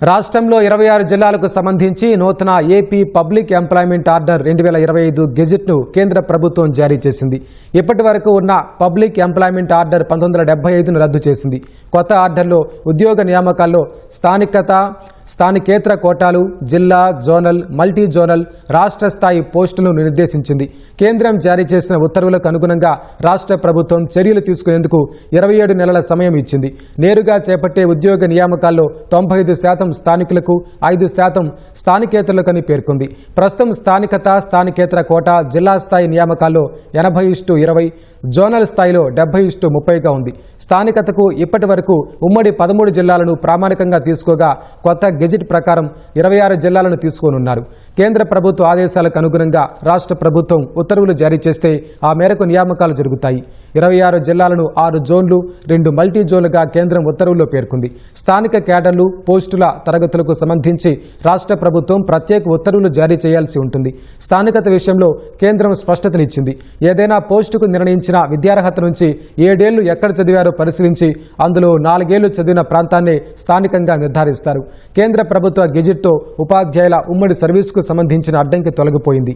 రాష్ట్రంలో 26 జిల్లాలకు సంబంధించి నూతన ఏపీ పబ్లిక్ ఎంప్లాయ్మెంట్ ఆర్డర్ 2025 గెజిట్ను కేంద్ర ప్రభుత్వం జారీ చేసింది. ఇప్పటి వరకు ఉన్న పబ్లిక్ ఎంప్లాయ్మెంట్ ఆర్డర్ 1975ను రద్దు చేసింది. కొత్త ఆర్డర్లో ఉద్యోగ నియామకాల్లో స్థానికేతర కోటాలు, జిల్లా, జోనల్, మల్టీ జోనల్, రాష్ట్ర స్థాయి పోస్టులను నిర్దేశించింది. కేంద్రం జారీ చేసిన ఉత్తర్వులకు అనుగుణంగా రాష్ట్ర ప్రభుత్వం చర్యలు తీసుకునేందుకు 27 నెలల సమయం ఇచ్చింది. నేరుగా చేపట్టే ఉద్యోగ నియామకాల్లో 95% స్థానికులకు, 5% స్థానికేతరులకని పేర్కొంది. ప్రస్తుతం స్థానికేతర కోటా జిల్లా స్థాయి నియామకాల్లో 80:20, జోనల్ స్థాయిలో 70:30గా ఉంది. స్థానికతకు ఇప్పటి వరకు ఉమ్మడి 13 జిల్లాలను ప్రామాణికంగా తీసుకోగా కొత్త గెజిట్ ప్రకారం 26 జిల్లాలను తీసుకోనున్నారు. కేంద్ర ప్రభుత్వ ఆదేశాలకు అనుగుణంగా రాష్ట్ర ప్రభుత్వం ఉత్తర్వులు జారీ చేస్తే ఆ మేరకు నియామకాలు జరుగుతాయి. 26 జిల్లాలను 6 జోన్లు, 2 మల్టీ జోన్లుగా కేంద్రం ఉత్తర్వుల్లో పేర్కొంది. స్థానిక కేడర్లు, పోస్టుల తరగతులకు సంబంధించి రాష్ట్ర ప్రభుత్వం ప్రత్యేక ఉత్తర్వులు జారీ చేయాల్సి ఉంటుంది. స్థానికత విషయంలో కేంద్రం స్పష్టతనిచ్చింది. ఏదైనా పోస్టుకు నిర్ణయించిన విద్యార్హత నుంచి 7 ఏళ్లు ఎక్కడ చదివారో పరిశీలించి అందులో 4 ఏళ్లు చదివిన ప్రాంతాన్నే స్థానికంగా నిర్ధారిస్తారు. కేంద్ర ప్రభుత్వ గెజిట్తో ఉపాధ్యాయుల ఉమ్మడి సర్వీసుకు సంబంధించిన అడ్డంకి తొలగిపోయింది.